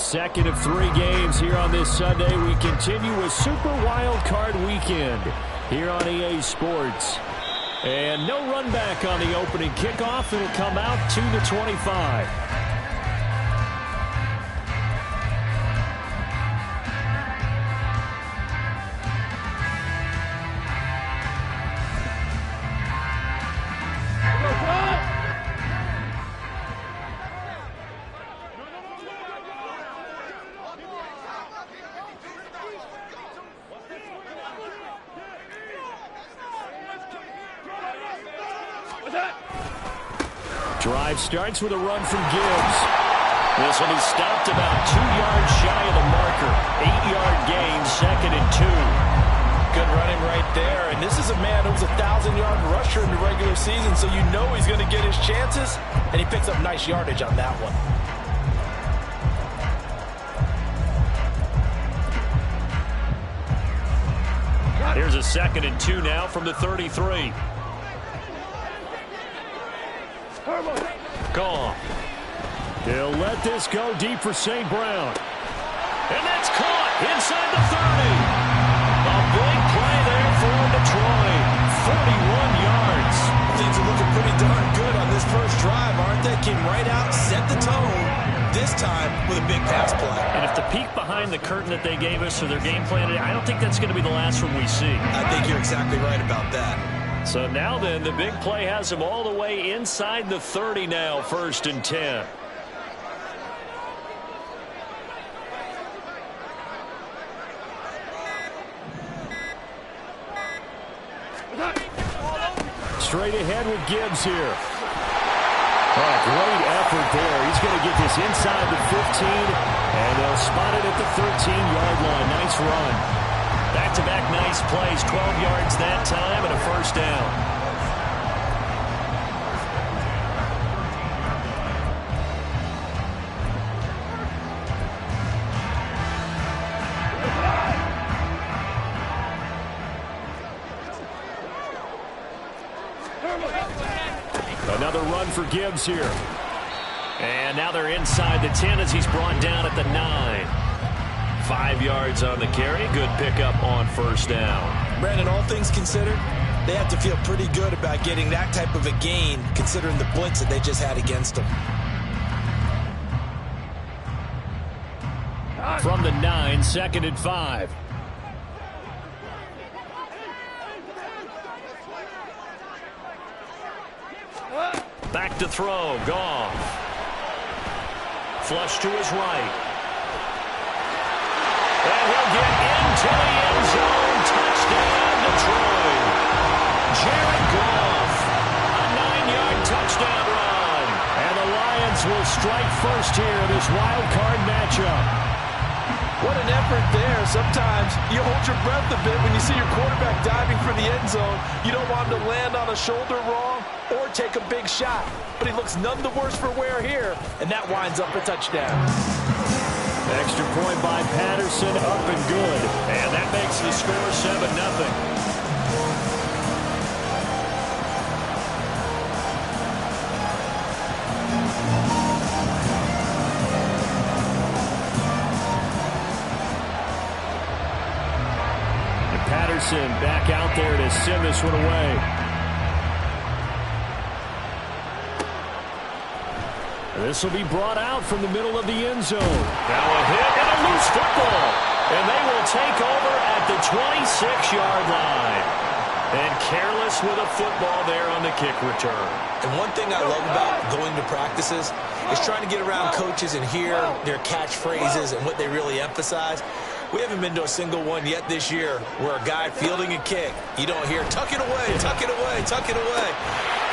Second of 3 games here on this Sunday. We continue with Super Wild Card Weekend here on EA Sports. And no run back on the opening kickoff. It'll come out to the 25. Drive starts with a run from Gibbs. This will be stopped about 2 yards shy of the marker. 8-yard gain, 2nd and 2. Good running right there. And this is a man who was a 1,000-yard rusher in the regular season, so you know he's going to get his chances, and he picks up nice yardage on that one. Here's a 2nd and 2 now from the 33. Gone. They'll let this go deep for St. Brown. And that's caught inside the 30. A big play there for Detroit. 41 yards. Things are looking pretty darn good on this first drive, aren't they? Came right out, set the tone, this time with a big pass play. And if the peek behind the curtain that they gave us for their game plan, I don't think that's going to be the last one we see. I think you're exactly right about that. So now then, the big play has him all the way inside the 30 now, 1st and 10. Straight ahead with Gibbs here. Oh, great effort there. He's going to get this inside the 15, and they'll spot it at the 13-yard line. Nice run. Back-to-back nice plays, 12 yards that time and a 1st down. Another run for Gibbs here. And now they're inside the 10 as he's brought down at the 9. 5 yards on the carry. Good pickup on 1st down. Brandon, all things considered, they have to feel pretty good about getting that type of a gain considering the blitz that they just had against them. From the 9, 2nd and 5. Back to throw. Goff. Flush to his right. And he'll get into the end zone. Touchdown, Detroit. Jared Goff. A 9-yard touchdown run. And the Lions will strike first here in this wild card matchup. What an effort there. Sometimes you hold your breath a bit when you see your quarterback diving for the end zone. You don't want him to land on a shoulder wrong or take a big shot. But he looks none the worse for wear here, and that winds up a touchdown. Extra point by Patterson, up and good. And that makes the score 7-0. Patterson back out there to send this one away. This will be brought out from the middle of the end zone. Now a hit and a loose football. And they will take over at the 26-yard line. And careless with a football there on the kick return. And one thing I love about going to practices is trying to get around coaches and hear their catchphrases and what they really emphasize. We haven't been to a single one yet this year where a guy fielding a kick, you don't hear, tuck it away, tuck it away, tuck it away.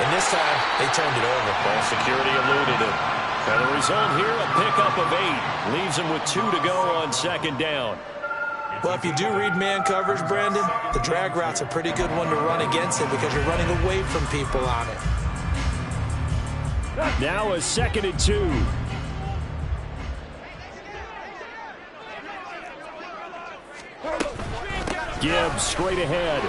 And this time, they turned it over. Ball security eluded him. And the result here, a pickup of 8. Leaves him with 2 to go on 2nd down. Well, if you do read man coverage, Brandon, the drag route's a pretty good one to run against it because you're running away from people on it. Now a 2nd and 2. Gibbs straight ahead.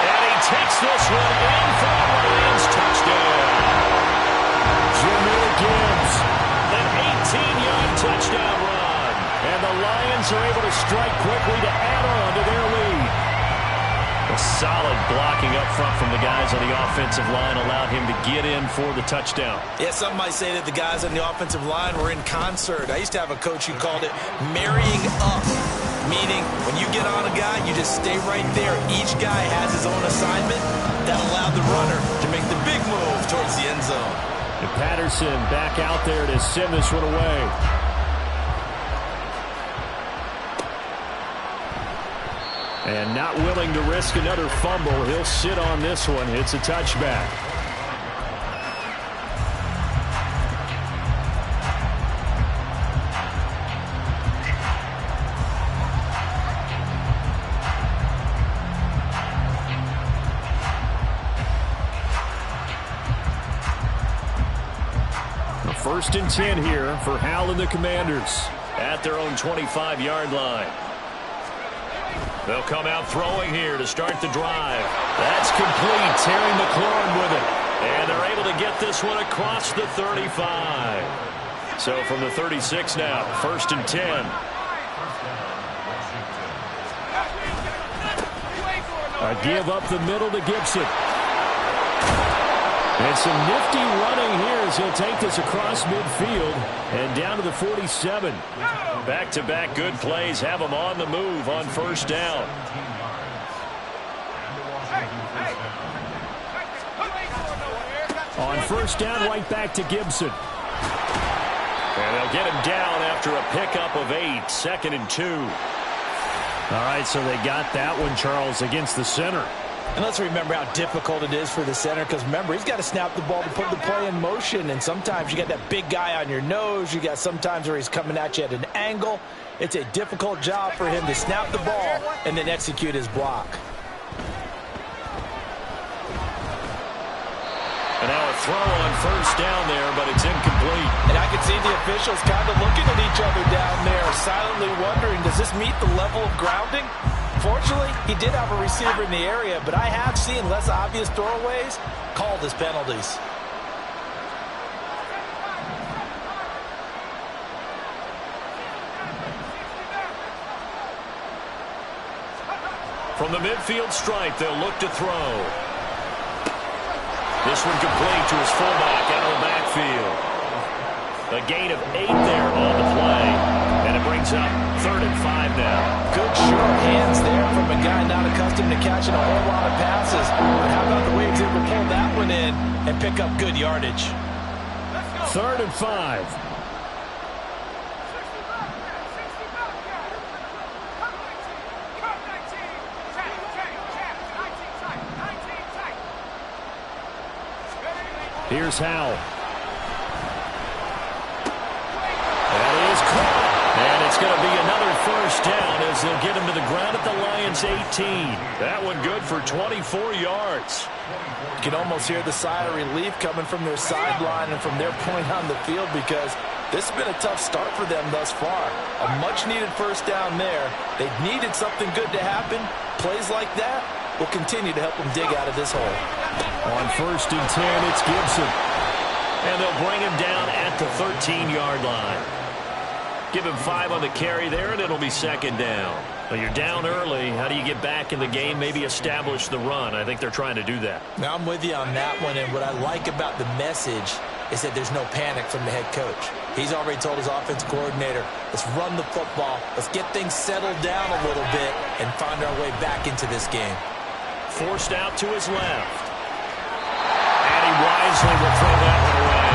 And he takes this one in for the Lions touchdown. Jahmyr Gibbs An 18-yard touchdown run. And the Lions are able to strike quickly to add on to their lead. A solid blocking up front from the guys on the offensive line allowed him to get in for the touchdown. Yeah, some might say that the guys on the offensive line were in concert. I used to have a coach who called it marrying up, meaning when you get on a guy, you just stay right there. Each guy has his own assignment that allowed the runner to make the big move towards the end zone. And Patterson back out there to send this one away. And not willing to risk another fumble. He'll sit on this one. It's a touchback. First and 10 here for Hal and the Commanders at their own 25-yard line. They'll come out throwing here to start the drive. That's complete. Terry McLaurin with it. And they're able to get this one across the 35. So from the 36 now, first and 10. A give up the middle to Gibson. And some nifty running here as he'll take this across midfield and down to the 47. Back-to-back good plays have him on the move on first down. On first down, right back to Gibson. And they'll get him down after a pickup of 8, second and 2. All right, so they got that one, Charles, against the center. And let's remember how difficult it is for the center, because remember, he's got to snap the ball to put the play in motion, and sometimes you got that big guy on your nose. You got sometimes where he's coming at you at an angle. It's a difficult job for him to snap the ball and then execute his block. And now a throw on first down there, but it's incomplete. And I can see the officials kind of looking at each other down there, silently wondering, does this meet the level of grounding? Fortunately, he did have a receiver in the area, but I have seen less obvious throwaways called as penalties. From the midfield stripe, they'll look to throw. This one complete to his fullback out of the backfield. A gain of 8 there on the play. And it brings up 3rd and 5 now. Good short hands there from a guy not accustomed to catching a whole lot of passes. But how about the way he's able to pull that one in and pick up good yardage? 3rd and 5. Here's Howell. That is caught. And it's going to be another first down as they'll get him to the ground at the Lions' 18. That one good for 24 yards. You can almost hear the sigh of relief coming from their sideline and from their point on the field, because this has been a tough start for them thus far. A much-needed first down there. They needed something good to happen. Plays like that will continue to help them dig out of this hole. On first and 10, it's Gibson. And they'll bring him down at the 13-yard line. Give him 5 on the carry there, and it'll be second down. Well, you're down early. How do you get back in the game, maybe establish the run? I think they're trying to do that. Now, I'm with you on that one, and what I like about the message is that there's no panic from the head coach. He's already told his offensive coordinator, let's run the football, let's get things settled down a little bit, and find our way back into this game. Forced out to his left. And he wisely will throw that one away.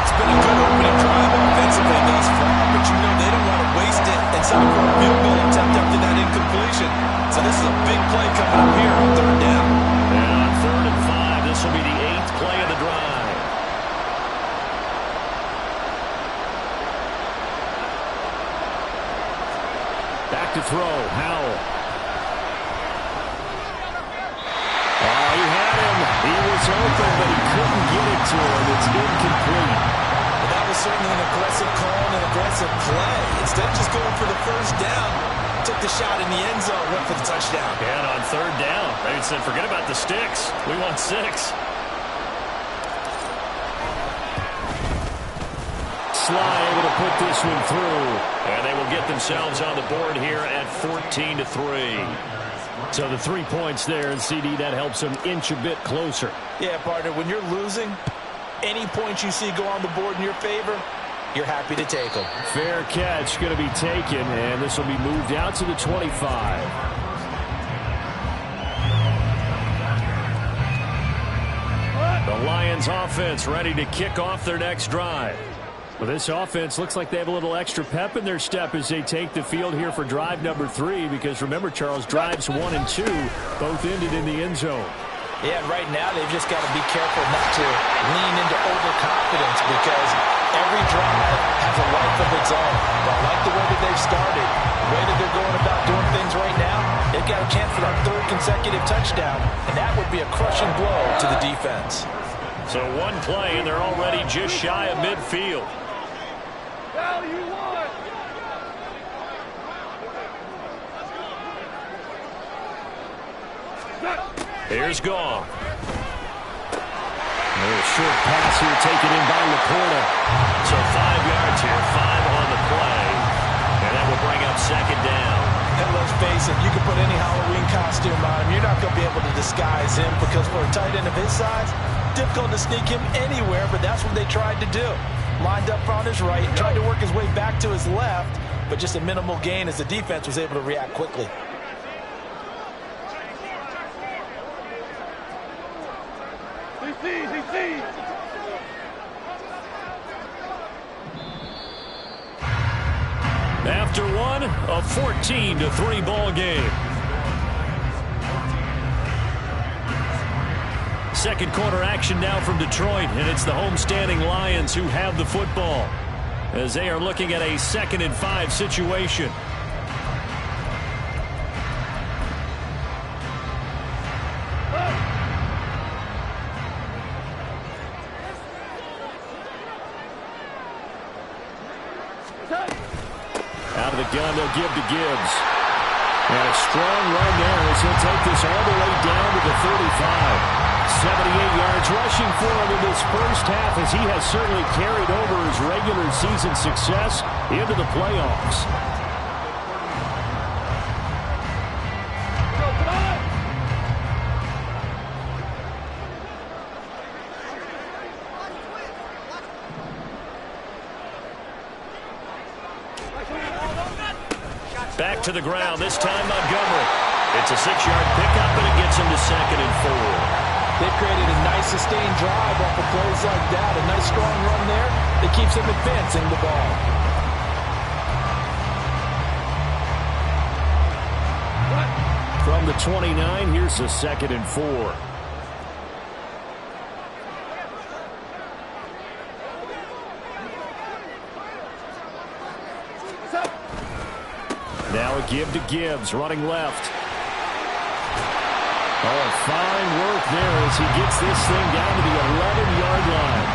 It's been a good opening drive offensively thus far, but you know they don't want to waste it and set up for a field goal attempt after that incompletion. So this is a big play coming up here on 3rd down. And on 3rd and 5, this will be the 8th play of the drive. Back to throw, Howell. Oh, he had him. He was open, but he couldn't get it to him. It's incomplete. Well, that was certainly an aggressive call and an aggressive play. Instead of just going for the first down, took the shot in the end zone, went for the touchdown. And on 3rd down, they said, forget about the sticks. We want 6. Sly able to put this one through. And they will get themselves on the board here at 14-3. So the 3 points there, and CD, that helps them inch a bit closer. Yeah, partner, when you're losing, any points you see go on the board in your favor, you're happy to take them. Fair catch going to be taken, and this will be moved out to the 25. The Lions offense ready to kick off their next drive. Well, this offense looks like they have a little extra pep in their step as they take the field here for drive number 3, because remember, Charles, drives 1 and 2 both ended in the end zone. Yeah, and right now they've just got to be careful not to lean into overconfidence, because every drive has a life of its own. But I like the way that they've started, the way that they're going about doing things right now. They've got a chance for that 3rd consecutive touchdown, and that would be a crushing blow to the defense. So one play, and they're already just shy of midfield. Here's Goff. A short pass here taken in by Laporta. So 5 yards here, 5 on the play. And that will bring up 2nd down. And let's face it, you can put any Halloween costume on him. You're not going to be able to disguise him, because for a tight end of his size, difficult to sneak him anywhere, but that's what they tried to do. Lined up on his right, tried to work his way back to his left, but just a minimal gain as the defense was able to react quickly. After one, a 14-3 ball game. Second quarter action now from Detroit, and it's the homestanding Lions who have the football as they are looking at a 2nd and 5 situation. Out of the gun, they'll give to Gibbs. And a strong run there as he'll take this all the way down to the 35. 78 yards rushing for him in this first half, as he has certainly carried over his regular season success into the playoffs. Back to the ground, this time Montgomery. It's a 6-yard pickup, and it gets him to 2nd and 4. They've created a nice sustained drive off of plays like that. A nice strong run there that keeps them advancing the ball. From the 29, here's a 2nd and 4. Now a give to Gibbs, running left. Oh, fine work there as he gets this thing down to the 11-yard line.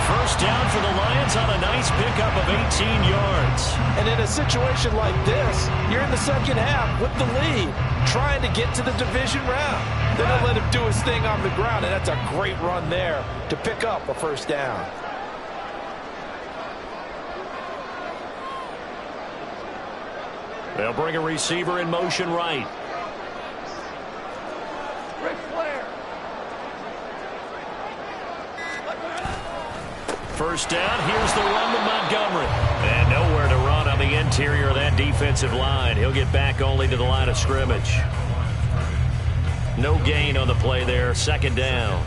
First down for the Lions on a nice pickup of 18 yards. And in a situation like this, you're in the second half with the lead, trying to get to the division round. Then they'll let him do his thing on the ground, and that's a great run there to pick up a first down. They'll bring a receiver in motion right. First down, here's the run to Montgomery. And nowhere to run on the interior of that defensive line. He'll get back only to the line of scrimmage. No gain on the play there, 2nd down.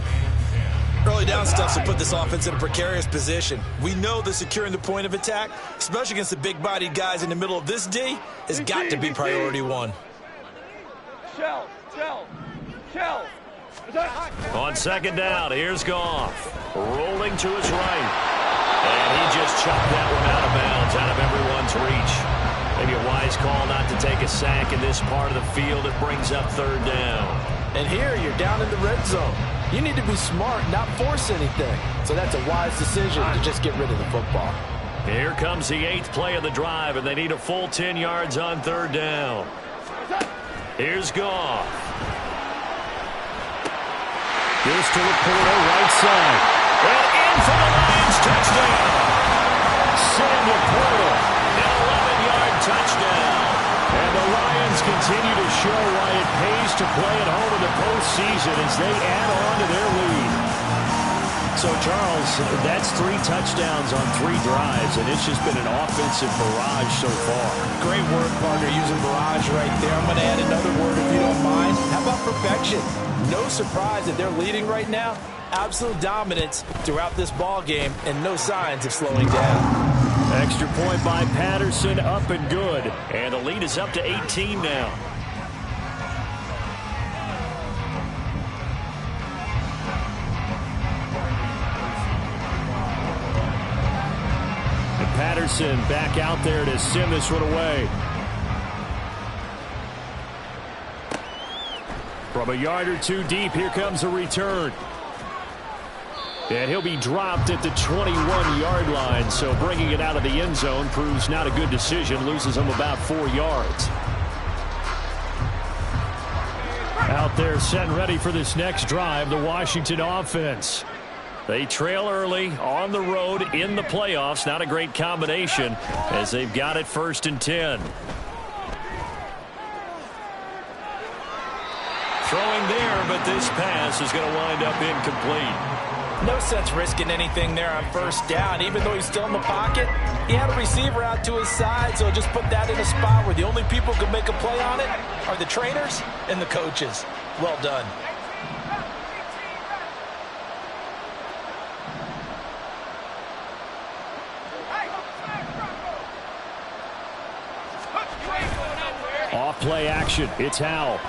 Early down stuff to put this offense in a precarious position. We know that securing the point of attack, especially against the big-bodied guys in the middle of this D, has got to be priority 1. Shell. On 2nd down, here's Goff. Rolling to his right. And he just chucked that one out of bounds, out of everyone's reach. Maybe a wise call not to take a sack in this part of the field. It brings up 3rd down. And here you're down in the red zone. You need to be smart, not force anything. So that's a wise decision to just get rid of the football. Here comes the 8th play of the drive, and they need a full 10 yards on 3rd down. Here's Goff. Gives to Laporta, right side. And in for the Lions, touchdown. into Portal. An 11-yard touchdown. And the Lions continue to show why it pays to play at home in the postseason as they add on to their lead. So, Charles, that's 3 touchdowns on 3 drives, and it's just been an offensive barrage so far. Great work, partner, using barrage right there. I'm going to add another word if you don't mind. How about perfection? No surprise that they're leading right now. Absolute dominance throughout this ball game, and no signs of slowing down. Extra point by Patterson, up and good. And the lead is up to 18 now. And Patterson back out there to send this one away. From a yard or 2 deep, here comes a return. And he'll be dropped at the 21-yard line, so bringing it out of the end zone proves not a good decision, loses him about 4 yards. Out there set and ready for this next drive, the Washington offense. They trail early on the road in the playoffs. Not a great combination as they've got it 1st and 10. Throwing there, but this pass is going to wind up incomplete. No sense risking anything there on 1st down. Even though he's still in the pocket, he had a receiver out to his side, so just put that in a spot where the only people who can make a play on it are the trainers and the coaches. Well done. Off play action. It's Howell.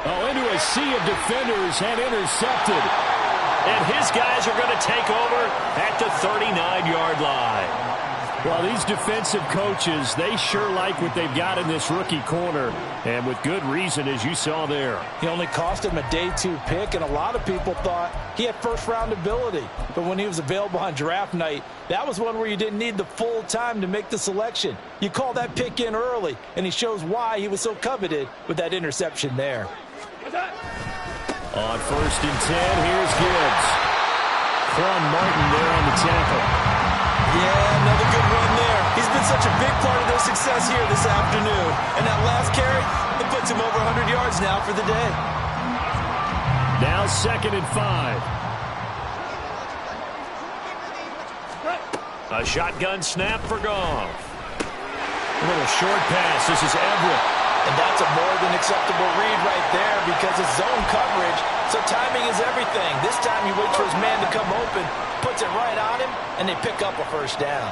Oh, into a sea of defenders and intercepted. And his guys are going to take over at the 39-yard line. Well, these defensive coaches, they sure like what they've got in this rookie corner. And with good reason, as you saw there. He only cost him a day 2 pick, and a lot of people thought he had first-round ability. But when he was available on draft night, that was one where you didn't need the full time to make the selection. You call that pick in early, and he shows why he was so coveted with that interception there. On 1st and 10, here's Gibbs. Quan Martin there on the tackle. Yeah, another good run there. He's been such a big part of their success here this afternoon. And that last carry, it puts him over 100 yards now for the day. Now 2nd and 5. A shotgun snap for Goff. A little short pass. This is Everett. And that's a more than acceptable read right there because it's zone coverage, so timing is everything. This time he waits for his man to come open, puts it right on him, and they pick up a 1st down.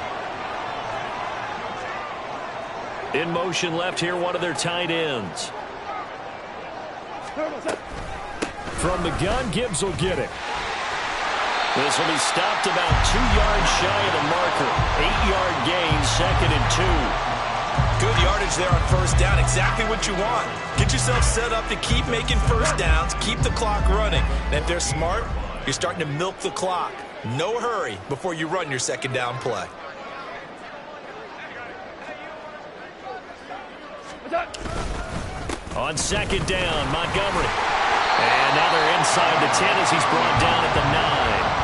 In motion left here, one of their tight ends. From the gun, Gibbs will get it. This will be stopped about 2 yards shy of the marker. 8-yard gain, 2nd and 2. Good yardage there on 1st down. Exactly what you want. Get yourself set up to keep making 1st downs, keep the clock running. And if they're smart, you're starting to milk the clock. No hurry before you run your 2nd down play. On 2nd down, Montgomery. And now they're inside the 10 as he's brought down at the 9.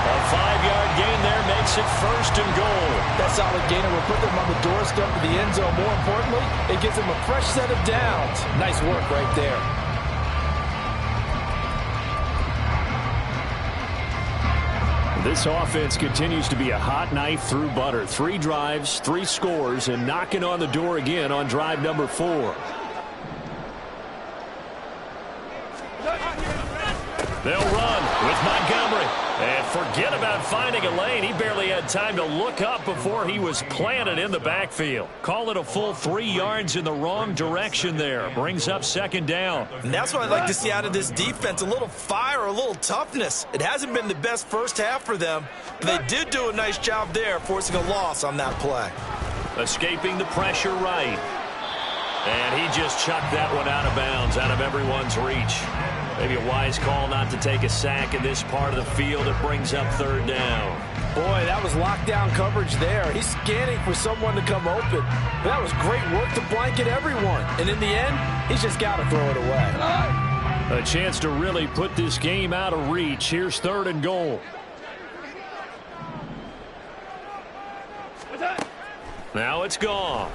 A 5-yard gain there makes it 1st and goal. That solid gainer will put them on the doorstep of the end zone. More importantly, it gives them a fresh set of downs. Nice work right there. This offense continues to be a hot knife through butter. 3 drives, 3 scores, and knocking on the door again on drive number 4. They'll run with Montgomery. And forget about finding a lane. He barely had time to look up before he was planted in the backfield. Call it a full 3 yards in the wrong direction there. Brings up 2nd down. And that's what I'd like to see out of this defense. A little fire, a little toughness. It hasn't been the best 1st half for them, but they did do a nice job there, forcing a loss on that play. Escaping the pressure right. And he just chucked that one out of bounds, out of everyone's reach. Maybe a wise call not to take a sack in this part of the field. It brings up 3rd down. Boy, that was lockdown coverage there. He's scanning for someone to come open. But that was great work to blanket everyone. And in the end, he's just got to throw it away. A chance to really put this game out of reach. Here's 3rd and goal. Now it's Goff.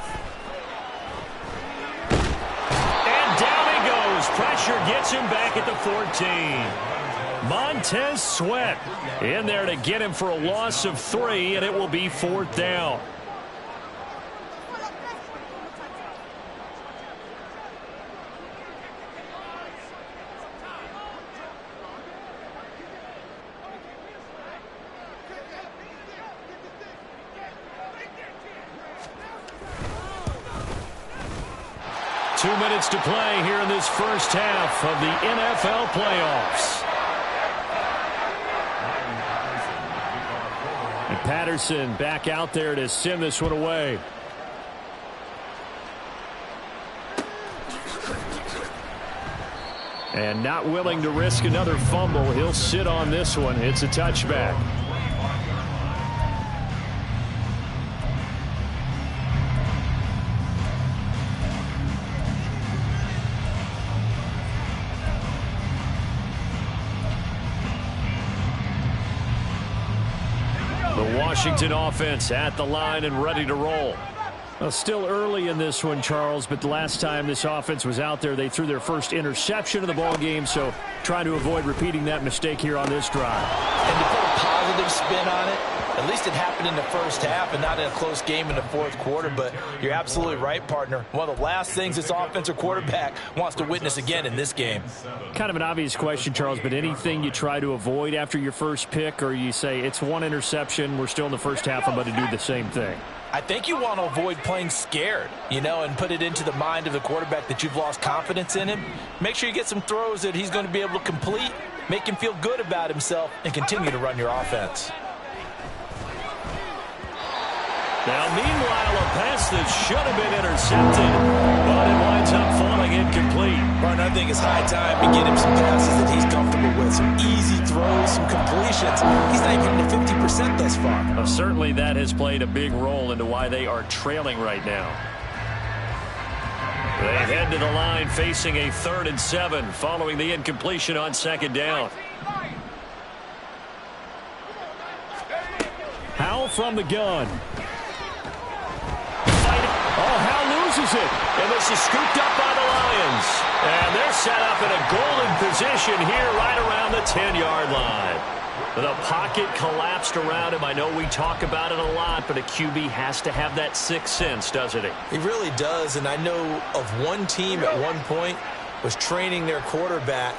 And down he goes. Pressure gets him back at the 14. Montez Sweat in there to get him for a loss of 3, and it will be 4th down. Two minutes to play here in this first half of the NFL playoffs. And Patterson back out there to send this one away. And not willing to risk another fumble. He'll sit on this one. It's a touchback. Washington offense at the line and ready to roll. Well, still early in this one, Charles, but the last time this offense was out there, they threw their first interception of the ball game, so trying to avoid repeating that mistake here on this drive. And to put a positive spin on it, at least it happened in the first half and not in a close game in the fourth quarter, but you're absolutely right, partner. One of the last things this offensive quarterback wants to witness again in this game. Kind of an obvious question, Charles, but anything you try to avoid after your first pick, or you say it's one interception, we're still in the first half, I'm going to do the same thing? I think you want to avoid playing scared, and put it into the mind of the quarterback that you've lost confidence in him. Make sure you get some throws that he's going to be able to complete, make him feel good about himself, and continue to run your offense. Now, meanwhile, a pass that should have been intercepted, but it winds up falling incomplete. Martin, I think it's high time to get him some passes that he's comfortable with, some easy throws, some completions. He's not even at 50% thus far. Well, certainly that has played a big role into why they are trailing right now. They head to the line facing a 3rd and 7 following the incompletion on 2nd down. Howell from the gun. Oh, Howell loses it, and this is scooped up by the Lions. And they're set up in a golden position here right around the 10-yard line. The pocket collapsed around him. I know we talk about it a lot, but a QB has to have that sixth sense, doesn't he? He really does, and I know of one team at one point was training their quarterback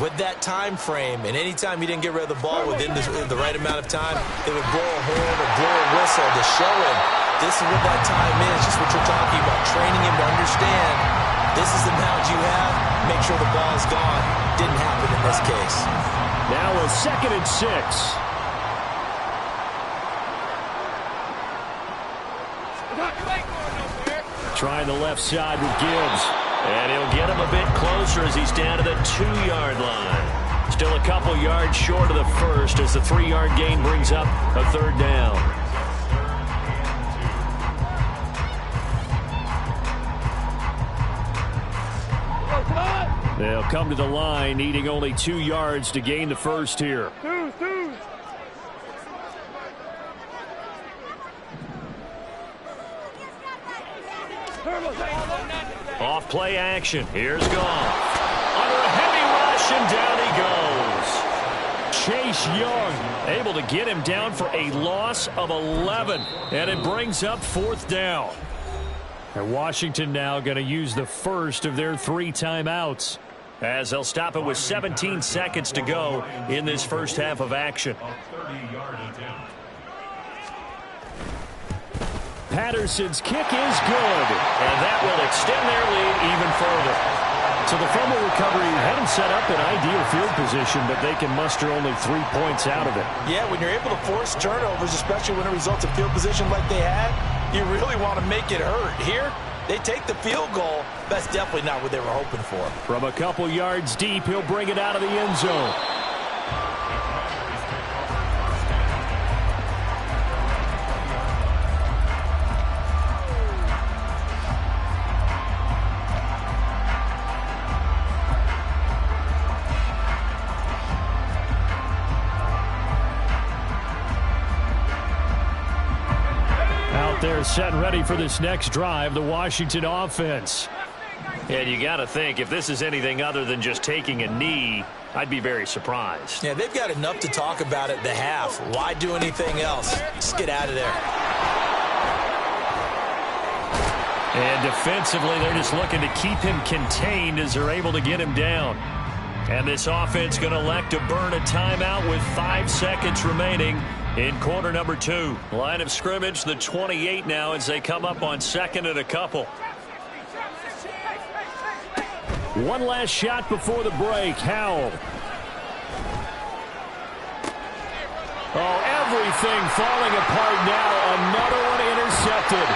with that time frame, and anytime he didn't get rid of the ball within the right amount of time, they would blow a horn or blow a whistle to show him this is what that time is, just what you're talking about, training him to understand this is the amount you have, make sure the ball is gone. Didn't happen in this case. Now a 2nd and 6. Trying the left side with Gibbs. And he'll get him a bit closer as he's down to the 2-yard line. Still a couple yards short of the first as the 3-yard gain brings up a 3rd down. They'll come to the line, needing only 2 yards to gain the first here. Off play action. Here's Goff. Under a heavy rush, and down he goes. Chase Young able to get him down for a loss of 11. And it brings up 4th down. And Washington now going to use the first of their 3 timeouts, as they'll stop it with 17 seconds to go in this first half of action. Patterson's kick is good, and that will extend their lead even further. So the fumble recovery had them set up in ideal field position, but they can muster only 3 points out of it. Yeah, when you're able to force turnovers, especially when it results in field position like they had, you really want to make it hurt. Here, they take the field goal. That's definitely not what they were hoping for. From a couple yards deep, he'll bring it out of the end zone. They're set and ready for this next drive, the Washington offense. And you got to think, if this is anything other than just taking a knee, I'd be very surprised. Yeah, they've got enough to talk about at the half. Why do anything else? Just get out of there. And defensively, they're just looking to keep him contained as they're able to get him down. And this offense going to elect to burn a timeout with 5 seconds remaining in quarter number 2. Line of scrimmage, the 28 now as they come up on 2nd and a couple. One last shot before the break. Howell. Oh, everything falling apart now. Another one intercepted.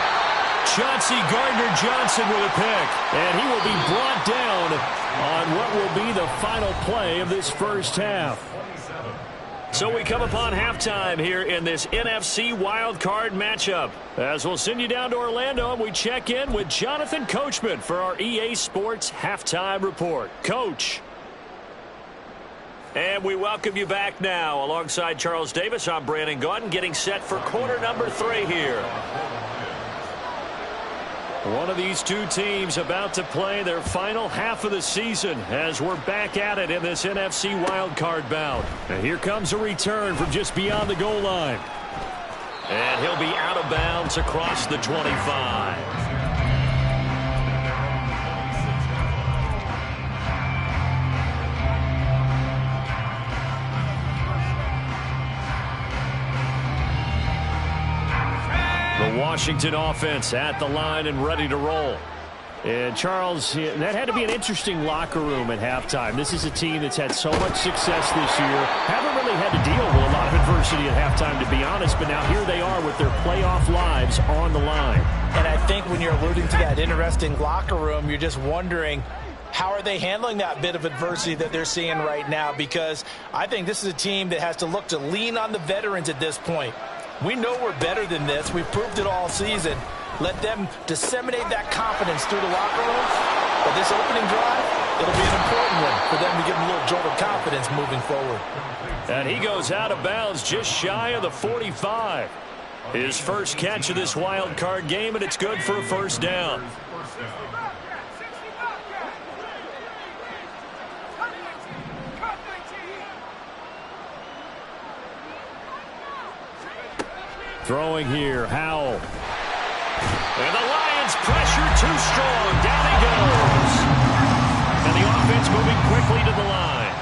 Chauncey Gardner-Johnson with a pick. And he will be brought down on what will be the final play of this first half. So we come upon halftime here in this NFC wildcard matchup. As we'll send you down to Orlando, and we check in with Jonathan Coachman for our EA Sports Halftime Report. Coach. And we welcome you back now. Alongside Charles Davis, I'm Brandon Gaudin, getting set for quarter number 3 here. One of these two teams about to play their final half of the season as we're back at it in this NFC wildcard bout. And here comes a return from just beyond the goal line. And he'll be out of bounds across the 25. The Washington offense at the line and ready to roll. And Charles, that had to be an interesting locker room at halftime. This is a team that's had so much success this year. Haven't really had to deal with a lot of adversity at halftime, to be honest. But now here they are with their playoff lives on the line. And I think when you're alluding to that interesting locker room, you're just wondering, how are they handling that bit of adversity that they're seeing right now? Because I think this is a team that has to look to lean on the veterans at this point. We know we're better than this. We've proved it all season. Let them disseminate that confidence through the locker room. But this opening drive, it'll be an important one for them to give them a little jolt of confidence moving forward. And he goes out of bounds just shy of the 45. His first catch of this wild card game, and it's good for a first down. Throwing here, Howell. And the Lions pressure too strong. Down he goes. And the offense moving quickly to the line.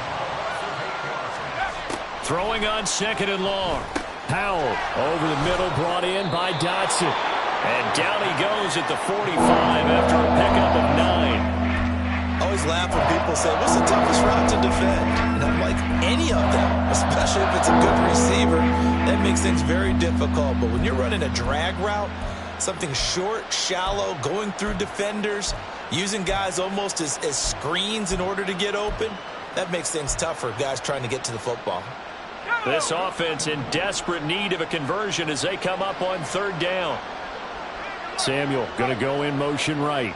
Throwing on 2nd and long. Howell over the middle, brought in by Dotson. And down he goes at the 45 after a pickup of 9. I always laugh when people say, what's the toughest route to defend? And I'm like, any of them, especially if it's a good receiver, that makes things very difficult. But when you're running a drag route, something short, shallow, going through defenders, using guys almost as screens in order to get open, that makes things tougher, guys trying to get to the football. This offense in desperate need of a conversion as they come up on 3rd down. Samuel going to go in motion right.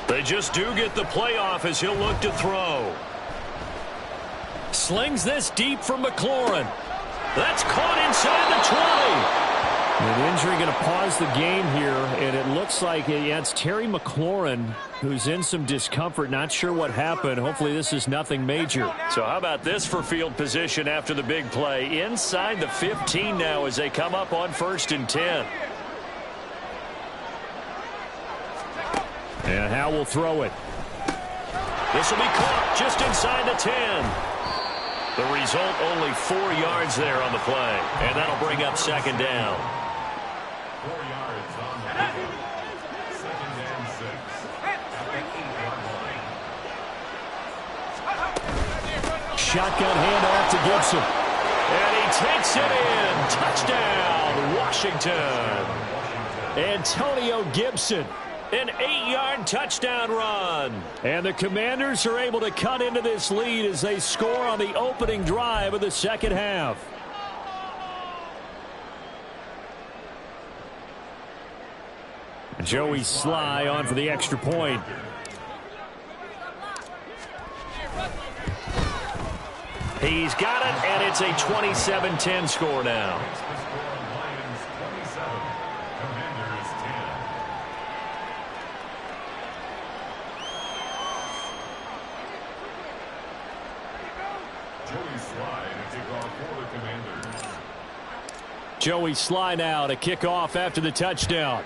They just do get the playoff as he'll look to throw. Slings this deep from McLaurin. That's caught inside the 20. An injury going to pause the game here, and it looks like it's Terry McLaurin who's in some discomfort. Not sure what happened. Hopefully this is nothing major. So how about this for field position after the big play? Inside the 15 now as they come up on 1st and 10. And Howell will throw it. This will be caught just inside the 10. The result, only 4 yards there on the play. And that'll bring up 2nd down. 4 yards on the play. 2nd and 6. Shotgun handoff to Gibson. And he takes it in. Touchdown, Washington. Antonio Gibson. An 8-yard touchdown run. And the Commanders are able to cut into this lead as they score on the opening drive of the second half. Joey Sly on for the extra point. He's got it, and it's a 27-10 score now. Lions 27, Commanders 10. Joey Slye to kick off for the Commanders. Joey Slye now to kick off after the touchdown.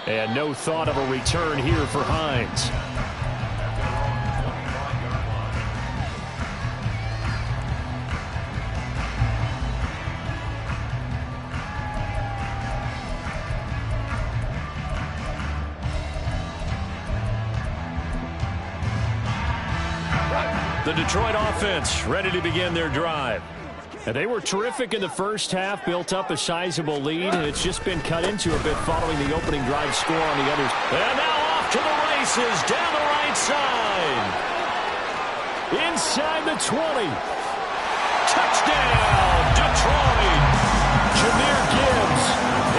And no thought of a return here for Hines. The Detroit offense ready to begin their drive. And they were terrific in the first half, built up a sizable lead, and it's just been cut into a bit following the opening drive score on the others. And now off to the races down the right side. Inside the 20. Touchdown, Detroit. Jahmyr Gibbs.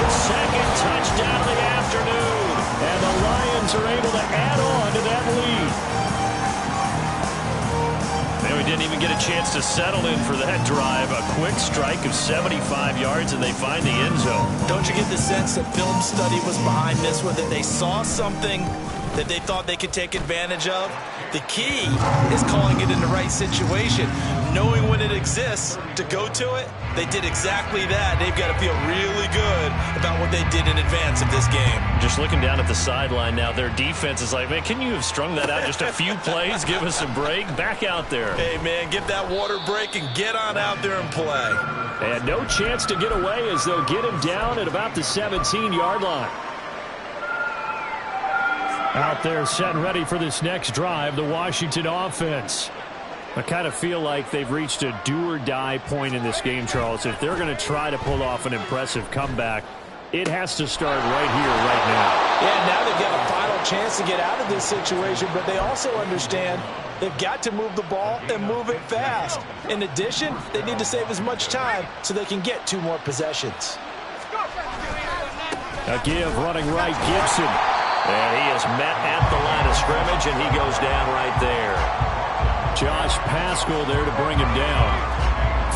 His second touchdown of the afternoon. And the Lions are able to add on to that lead. We didn't even get a chance to settle in for that drive. A quick strike of 75 yards, and they find the end zone. Don't you get the sense that film study was behind this one, that they saw something that they thought they could take advantage of? The key is calling it in the right situation, knowing when it exists to go to it. They did exactly that. They've got to feel really good about what they did in advance of this game. Just looking down at the sideline now, their defense is like, man, can you have strung that out just a few plays? Give us a break. Back out there. Hey, man, give that water break and get on out there and play. And no chance to get away as they'll get him down at about the 17-yard line. Out there set and ready for this next drive, the Washington offense. I kind of feel like they've reached a do-or-die point in this game, Charles. If they're going to try to pull off an impressive comeback, it has to start right here, right now. Yeah, now they've got a final chance to get out of this situation, but they also understand they've got to move the ball and move it fast. In addition, they need to save as much time so they can get 2 more possessions. A give running right, Gibson. And he is met at the line of scrimmage, and he goes down right there. Josh Paschal there to bring him down.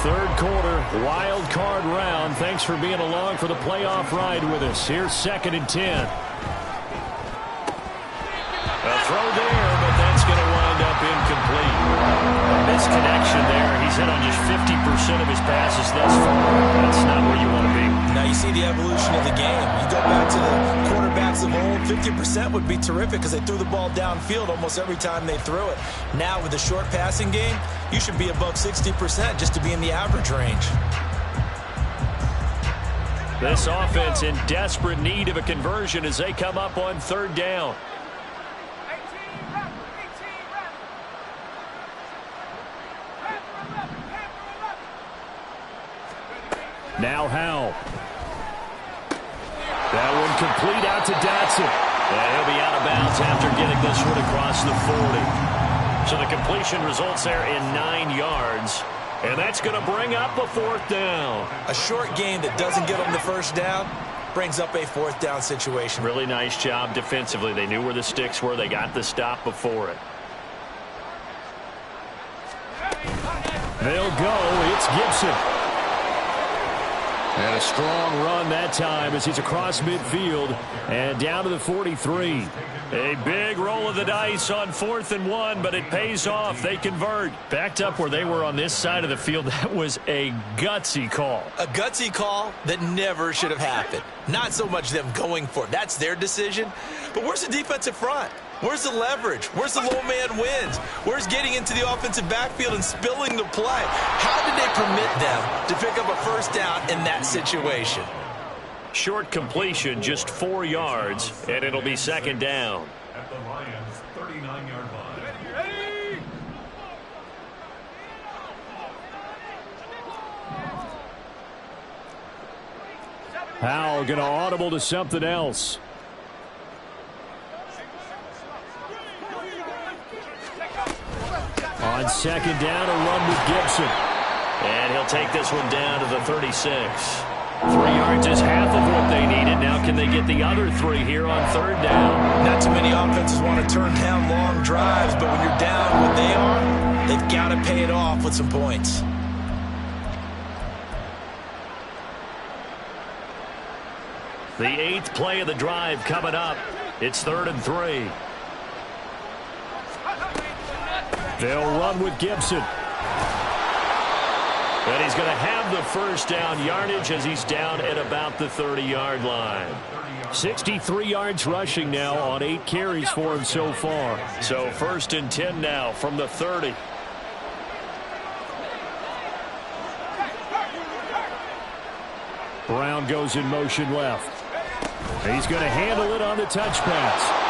Third quarter, wild card round. Thanks for being along for the playoff ride with us. Here's 2nd and 10. A throw there, but that's going to wind up incomplete. A misconnection there. He's hit on just 50% of his passes thus far. That's not where you want to be. Now you see the evolution of the game. You go back to the quarterbacks of old, 50% would be terrific because they threw the ball downfield almost every time they threw it. Now with the short passing game, you should be above 60% just to be in the average range. This offense in desperate need of a conversion as they come up on 3rd down. Now Howell. That one complete out to Dotson. And he'll be out of bounds after getting this one across the 40. So the completion results there in 9 yards. And that's going to bring up a 4th down. A short game that doesn't get them the first down brings up a 4th down situation. Really nice job defensively. They knew where the sticks were. They got the stop before it. They'll go. It's Gibson. And a strong run that time as he's across midfield and down to the 43. A big roll of the dice on 4th and 1, but it pays off. They convert. Backed up where they were on this side of the field. That was a gutsy call. A gutsy call that never should have happened. Not so much them going for it. That's their decision. But where's the defensive front? Where's the leverage? Where's the low man wins? Where's getting into the offensive backfield and spilling the play? How did they permit them to pick up a 1st down in that situation? Short completion, just 4 yards, and it'll be 2nd down. At the Lions' 39-yard line. Howell going to audible to something else. On 2nd down, a run with Gibson. And he'll take this one down to the 36. 3 yards is half of what they needed. Now can they get the other 3 here on 3rd down? Not too many offenses want to turn down long drives, but when you're down what they are, they've got to pay it off with some points. The 8th play of the drive coming up. It's 3rd and 3. They'll run with Gibson. And he's going to have the first down yardage as he's down at about the 30-yard line. 63 yards rushing now on 8 carries for him so far. So 1st and 10 now from the 30. Brown goes in motion left. He's going to handle it on the touch pass.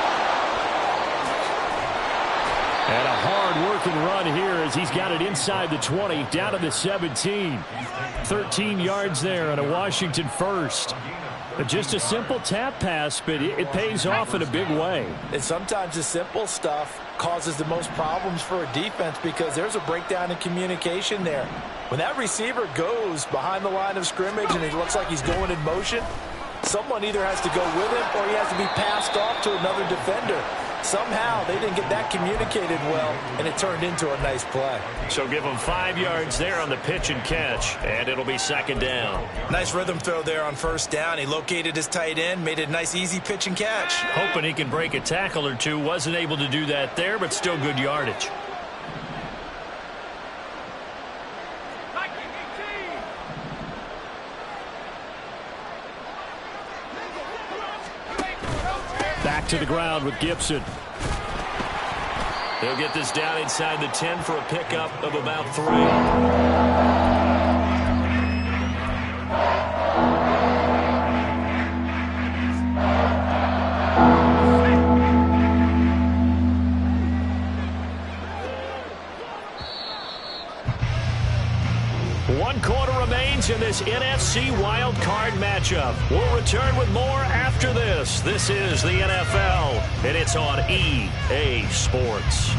And a hard-working run here as he's got it inside the 20, down to the 17. 13 yards there on a Washington first. Just a simple tap pass, but it pays off in a big way. And sometimes the simple stuff causes the most problems for a defense because there's a breakdown in communication there. When that receiver goes behind the line of scrimmage and it looks like he's going in motion, someone either has to go with him or he has to be passed off to another defender. Somehow they didn't get that communicated well, and it turned into a nice play. So give him 5 yards there on the pitch and catch, and it'll be 2nd down. Nice rhythm throw there on 1st down. He located his tight end, made it a nice, easy pitch and catch. Hoping he can break a tackle or two. Wasn't able to do that there, but still good yardage. Back to the ground with Gibson. He'll get this down inside the 10 for a pickup of about 3. One quarter remains in this NFC Wild Card matchup. We'll return with more after this. This is the NFL, and it's on EA Sports.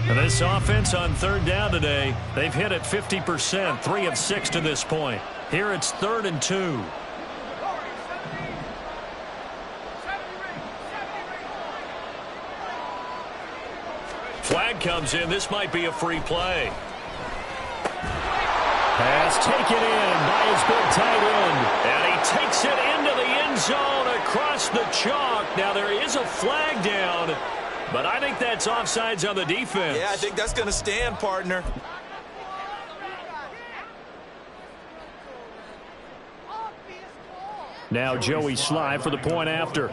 And this offense on 3rd down today, they've hit it 50%, 3 of 6 to this point. Here it's 3rd and 2. Flag comes in. This might be a free play. Pass taken in by his big tight end. And he takes it into the end zone across the chalk. Now there is a flag down, but I think that's offsides on the defense. Yeah, I think that's going to stand, partner. Now Joey Sly for the point after.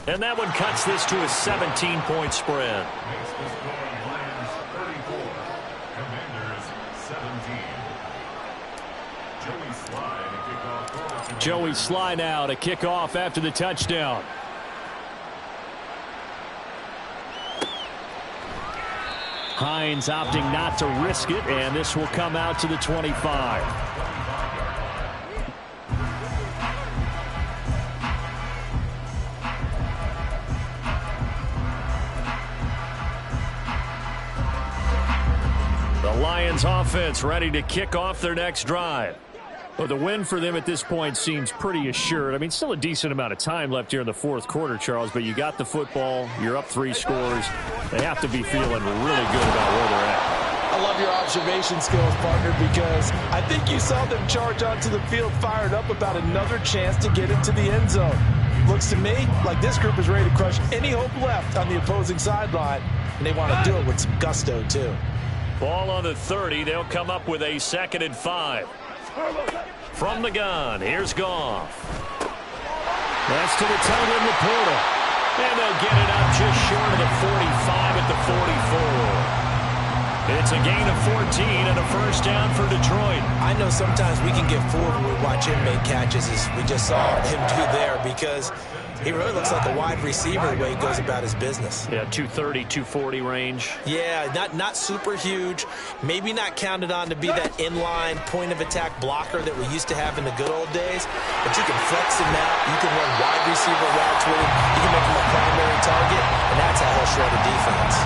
And that one cuts this to a 17-point spread. Joey Sly now to kick off after the touchdown. Hines opting not to risk it, and this will come out to the 25. The Lions offense ready to kick off their next drive. Well, the win for them at this point seems pretty assured. I mean, still a decent amount of time left here in the 4th quarter, Charles, but you got the football. You're up 3 scores. They have to be feeling really good about where they're at. I love your observation skills, partner, because I think you saw them charge onto the field fired up about another chance to get into the end zone. Looks to me like this group is ready to crush any hope left on the opposing sideline, and they want to do it with some gusto, too. Ball on the 30. They'll come up with a 2nd and 5. From the gun, here's Goff. That's to the tight end, Laporta. And they'll get it up just short of the 45 at the 44. It's a gain of 14 and a first down for Detroit. I know sometimes we can get fooled when we watch him make catches, as we just saw him do there, because He really looks like a wide receiver the way he goes about his business. Yeah, 230, 240 range. Yeah, not super huge. Maybe not counted on to be that inline point-of-attack blocker that we used to have in the good old days. But you can flex him out. You can run wide receiver routes with him. You can make him a primary target, and that's how he'll shred a defense.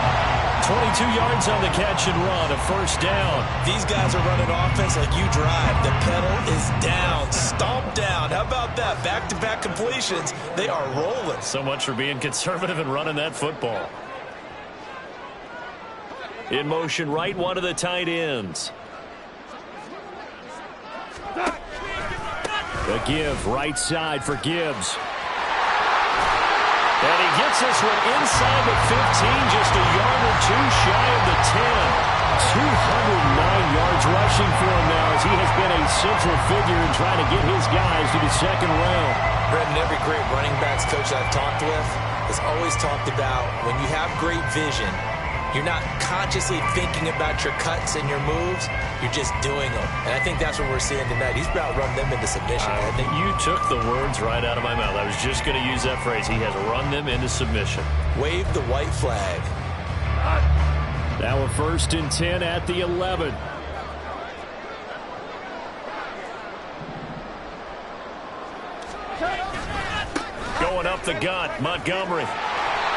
22 yards on the catch and run, a first down. These guys are running offense like you drive. The pedal is down, stomp down. How about that? Back-to-back completions. They are rolling. So much for being conservative and running that football. In motion, right one of the tight ends. The give, right side for Gibbs. And he gets this one inside the 15, just a yard or two shy of the 10. 209 yards rushing for him now as he has been a central figure in trying to get his guys to the second round. Brendan, every great running backs coach I've talked with has always talked about when you have great vision, you're not consciously thinking about your cuts and your moves. You're just doing them. And I think that's what we're seeing tonight. He's about to run them into submission. You took the words right out of my mouth. I was just going to use that phrase. He has run them into submission. Wave the white flag. Now a 1st and 10 at the 11. Going up the gut, Montgomery.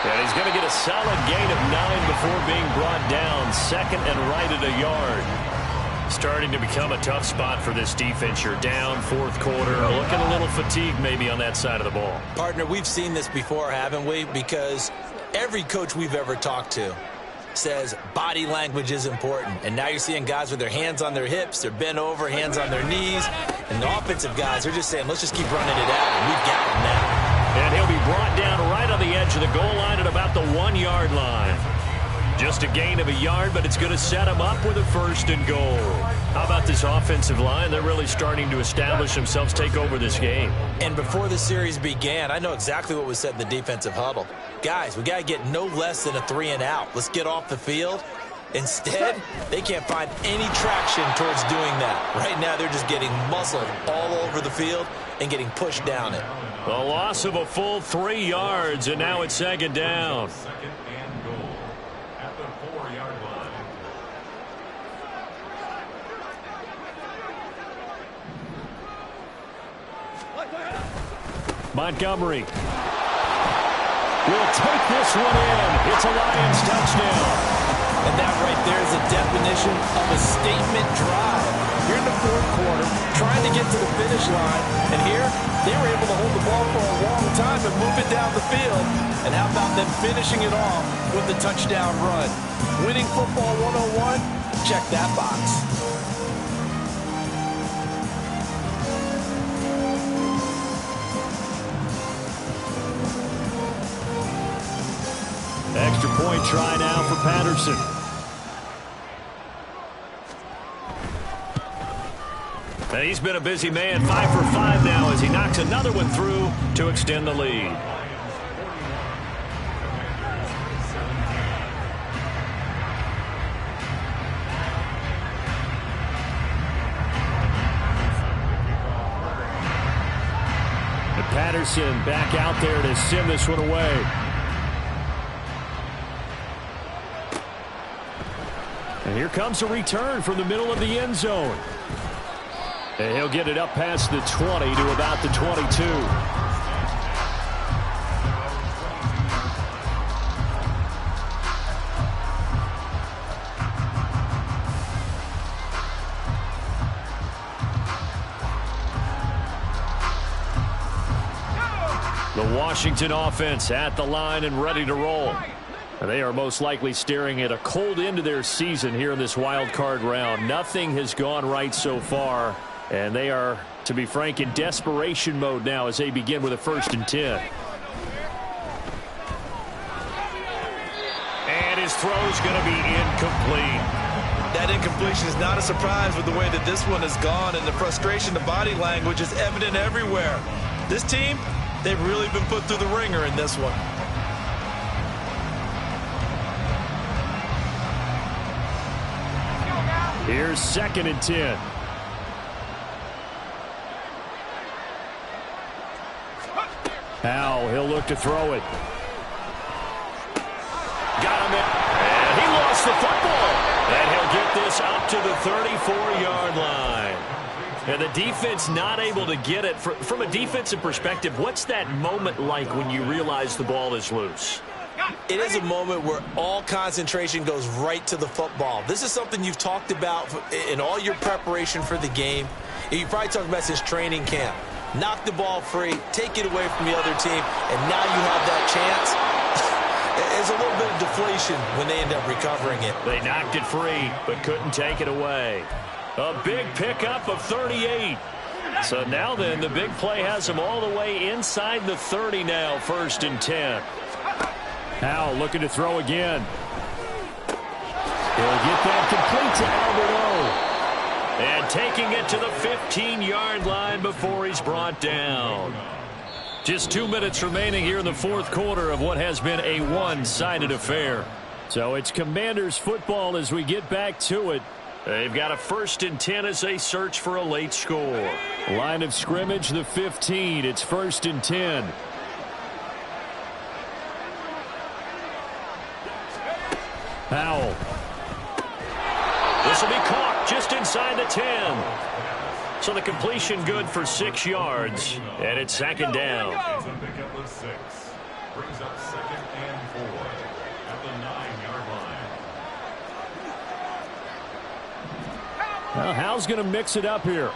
And he's going to get a solid gain of 9 before being brought down. Second and right at a yard. Starting to become a tough spot for this defense. You're down, fourth quarter. Looking a little fatigued maybe on that side of the ball. Partner, we've seen this before, haven't we? Because every coach we've ever talked to says body language is important. And now you're seeing guys with their hands on their hips, they're bent over, hands on their knees. And the offensive guys are just saying, let's just keep running it out, and we've got them now. And he'll be brought down right on the edge of the goal line at about the 1-yard line. Just a gain of a yard, but it's going to set him up with a 1st and goal. How about this offensive line? They're really starting to establish themselves, take over this game. And before the series began, I know exactly what was said in the defensive huddle. Guys, we got to get no less than a 3-and-out. Let's get off the field. Instead, they can't find any traction towards doing that. Right now, they're just getting muscled all over the field and getting pushed down it. A loss of a full 3 yards, and now it's 2nd down. 2nd and goal at the 4-yard line. Montgomery will take this one in. It's a Lions touchdown. And that right there is a definition of a statement drive. You're in the fourth quarter, trying to get to the finish line, and here they were able to hold the ball for a long time and move it down the field. And how about them finishing it off with the touchdown run? Winning football 101, check that box. Extra point try now for Patterson. And he's been a busy man, 5 for 5 now as he knocks another one through to extend the lead. And Patterson back out there to send this one away. And here comes a return from the middle of the end zone. And he'll get it up past the 20 to about the 22. The Washington offense at the line and ready to roll. They are most likely staring at a cold end to their season here in this wild card round. Nothing has gone right so far, and they are, to be frank, in desperation mode now as they begin with a 1st and 10. And his throw's going to be incomplete. That incompletion is not a surprise with the way that this one has gone, and the frustration, the body language is evident everywhere. This team, they've really been put through the ringer in this one. Here's 2nd and 10. Howell, he'll look look to throw it. Got him in. And he lost the football. And he'll get this up to the 34-yard line. And the defense not able to get it. From a defensive perspective, what's that moment like when you realize the ball is loose? It is a moment where all concentration goes right to the football. This is something you've talked about in all your preparation for the game. You probably talked about since training camp. Knock the ball free, take it away from the other team, and now you have that chance. There's a little bit of deflation when they end up recovering it. They knocked it free, but couldn't take it away. A big pickup of 38. So now then, the big play has them all the way inside the 30 now, 1st and 10. Howell looking to throw again. He'll get that complete to Albert O. And taking it to the 15-yard line before he's brought down. Just 2 minutes remaining here in the 4th quarter of what has been a one-sided affair. So it's Commanders football as we get back to it. They've got a 1st and 10 as they search for a late score. Line of scrimmage, the 15. It's 1st and 10. Howell. This will be caught just inside the 10. So the completion good for 6 yards. And it's 2nd down. Pickup of 6. Brings up 2nd and 4 at the 9-yard line. Well, Howell's going to mix it up here.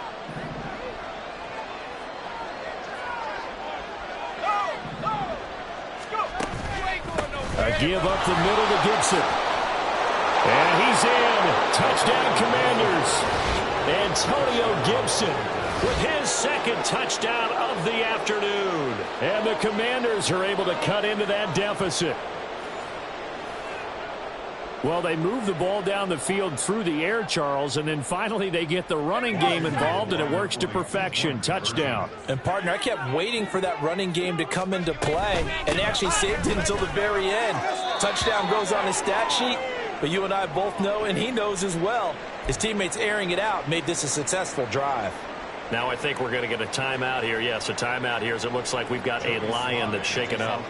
A give up the middle to Gibson. And he's in. Touchdown, Commanders. Antonio Gibson with his 2nd touchdown of the afternoon. And the Commanders are able to cut into that deficit. Well, they move the ball down the field through the air, Charles, and then finally they get the running game involved, and it works to perfection. Touchdown. And, partner, I kept waiting for that running game to come into play, and they actually saved it until the very end. Touchdown goes on his stat sheet, but you and I both know, and he knows as well, his teammates airing it out made this a successful drive. Now I think we're going to get a timeout here. Yes, a timeout here as it looks like we've got a Lion that's shaken up.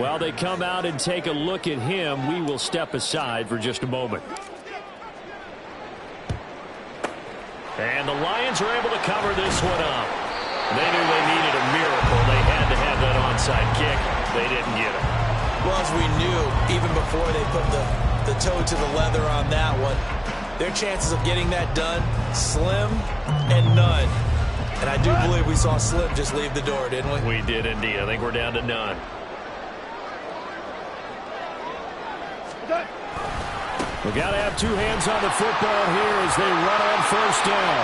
While they come out and take a look at him, we will step aside for just a moment. And the Lions are able to cover this one up. They knew they needed a miracle. They had to have that onside kick. They didn't get it. Well, as we knew, even before they put the toe to the leather on that one, their chances of getting that done, slim and none. And I do believe we saw Slim just leave the door, didn't we? We did indeed. I think we're down to none. We got to have 2 hands on the football here as they run on 1st down.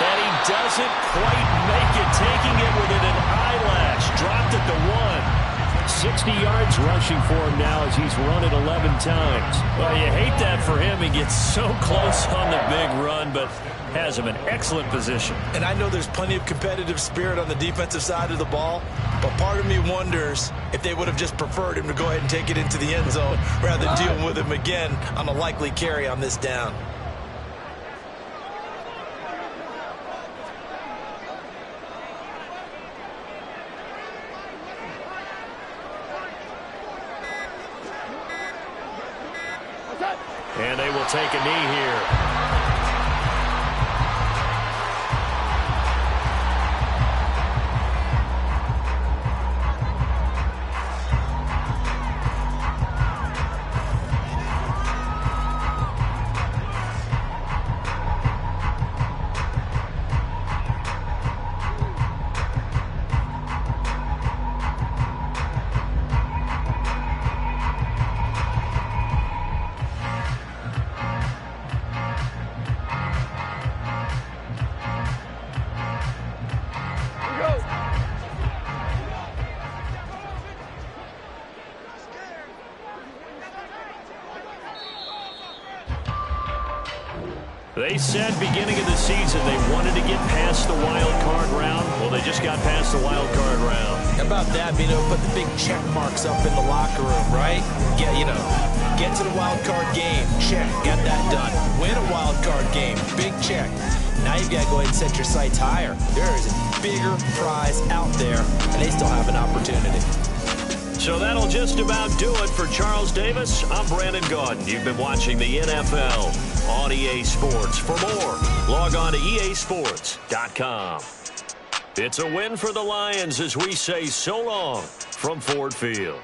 And he doesn't quite make it, taking it within an eyelash. Dropped at the 1. 60 yards rushing for him now as he's run it 11 times. Well, you hate that for him. He gets so close on the big run, but has him in excellent position. And I know there's plenty of competitive spirit on the defensive side of the ball, but part of me wonders if they would have just preferred him to go ahead and take it into the end zone rather than deal with him again on a likely carry on this down. And they will take a knee here. They said beginning of the season they wanted to get past the wild card round. Well, they just got past the wild card round. How about that, being able to put the big check marks up in the locker room, right? Get to the wild card game. Check. Got that done. Win a wild card game. Big check. Now you've got to go ahead and set your sights higher. There is bigger prize out there, and they still have an opportunity. So that'll just about do it for Charles Davis. I'm Brandon Gaudin. You've been watching the NFL on EA Sports. For more, log on to easports.com. It's a win for the Lions as we say so long from Ford Field.